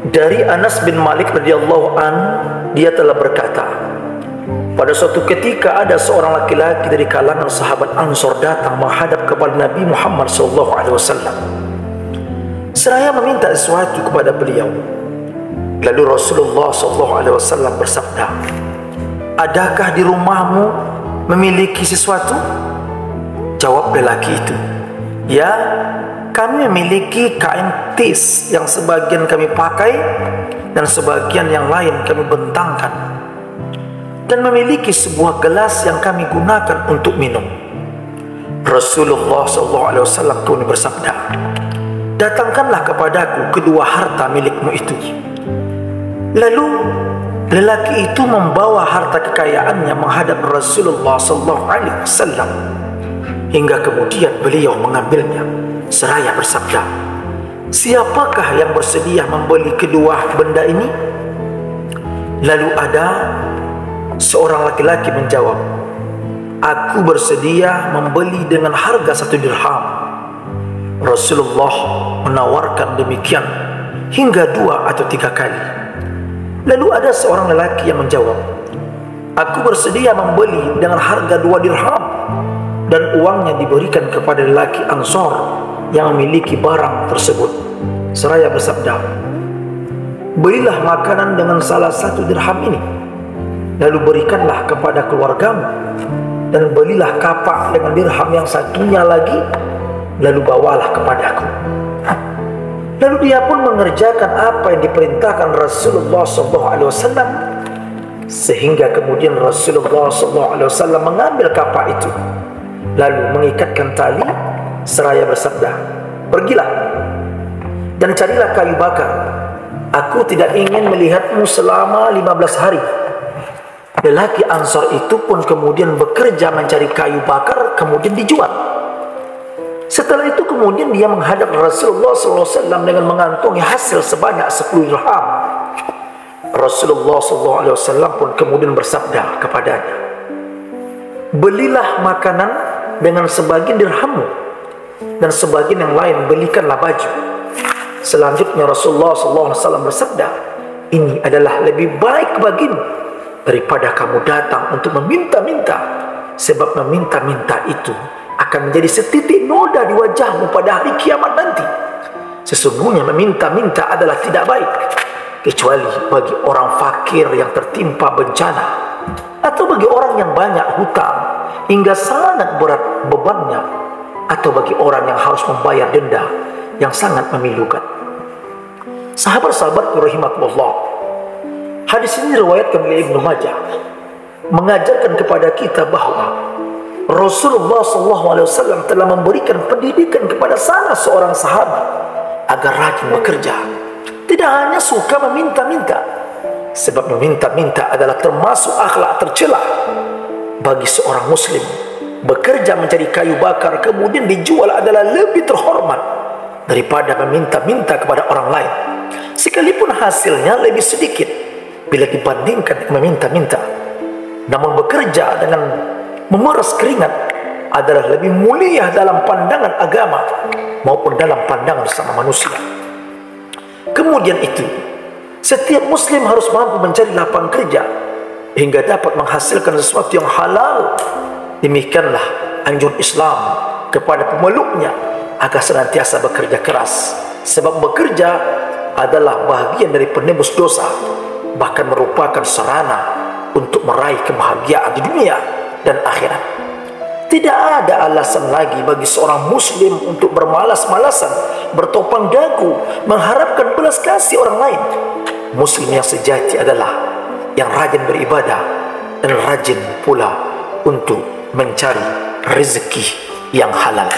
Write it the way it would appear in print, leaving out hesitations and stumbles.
Dari Anas bin Malik radhiyallahu an, dia telah berkata, pada suatu ketika ada seorang laki-laki dari kalangan sahabat Ansor datang menghadap kepada Nabi Muhammad SAW. Seraya meminta sesuatu kepada beliau. Lalu Rasulullah SAW bersabda, adakah di rumahmu memiliki sesuatu? Jawab lelaki itu, ya, kami memiliki kain tis yang sebagian kami pakai dan sebagian yang lain kami bentangkan, dan memiliki sebuah gelas yang kami gunakan untuk minum. Rasulullah SAW pun bersabda, datangkanlah kepadaku kedua harta milikmu itu. Lalu lelaki itu membawa harta kekayaannya menghadap Rasulullah SAW, hingga kemudian beliau mengambilnya seraya bersabda, siapakah yang bersedia membeli kedua benda ini? Lalu ada seorang laki-laki menjawab, aku bersedia membeli dengan harga 1 dirham. Rasulullah menawarkan demikian hingga 2 atau 3 kali. Lalu ada seorang lelaki yang menjawab, aku bersedia membeli dengan harga 2 dirham, dan uangnya diberikan kepada lelaki Ansor yang memiliki barang tersebut seraya bersabda, belilah makanan dengan salah 1 dirham ini, lalu berikanlah kepada keluargamu, dan belilah kapak dengan dirham yang satunya lagi, lalu bawalah kepadaku. Lalu dia pun mengerjakan apa yang diperintahkan Rasulullah SAW, sehingga kemudian Rasulullah SAW mengambil kapak itu, lalu mengikatkan tali seraya bersabda, pergilah dan carilah kayu bakar. Aku tidak ingin melihatmu selama 15 hari. Lelaki Ansor itu pun kemudian bekerja mencari kayu bakar, kemudian dijual. Setelah itu kemudian dia menghadap Rasulullah SAW dengan mengantongi hasil sebanyak 10 dirham. Rasulullah SAW pun kemudian bersabda kepadanya, belilah makanan dengan sebagian dirhammu, dan sebagian yang lain belikanlah baju. Selanjutnya Rasulullah SAW bersabda, ini adalah lebih baik bagimu daripada kamu datang untuk meminta-minta, sebab meminta-minta itu akan menjadi setitik noda di wajahmu pada hari kiamat nanti. Sesungguhnya meminta-minta adalah tidak baik, kecuali bagi orang fakir yang tertimpa bencana, atau bagi orang yang banyak hutang hingga sangat berat bebannya, atau bagi orang yang harus membayar denda yang sangat memilukan. Sahabat-sahabatku rahimakumullah, hadis ini riwayatkan oleh Ibnu Majah, mengajarkan kepada kita bahwa Rasulullah SAW telah memberikan pendidikan kepada salah seorang sahabat agar rajin bekerja, tidak hanya suka meminta-minta, sebab meminta-minta adalah termasuk akhlak tercela bagi seorang muslim. Bekerja mencari kayu bakar kemudian dijual adalah lebih terhormat daripada meminta-minta kepada orang lain, sekalipun hasilnya lebih sedikit bila dibandingkan dengan meminta-minta. Namun bekerja dengan memeras keringat adalah lebih mulia dalam pandangan agama maupun dalam pandangan sama manusia. Kemudian itu, setiap muslim harus mampu mencari lapangan kerja hingga dapat menghasilkan sesuatu yang halal. Demikianlah anjuran Islam kepada pemeluknya agar senantiasa bekerja keras, sebab bekerja adalah bahagian dari penebus dosa, bahkan merupakan sarana untuk meraih kebahagiaan di dunia dan akhirat. Tidak ada alasan lagi bagi seorang muslim untuk bermalas-malasan, bertopang dagu, mengharapkan belas kasih orang lain. Muslim yang sejati adalah yang rajin beribadah dan rajin pula untuk mencari rezeki yang halal.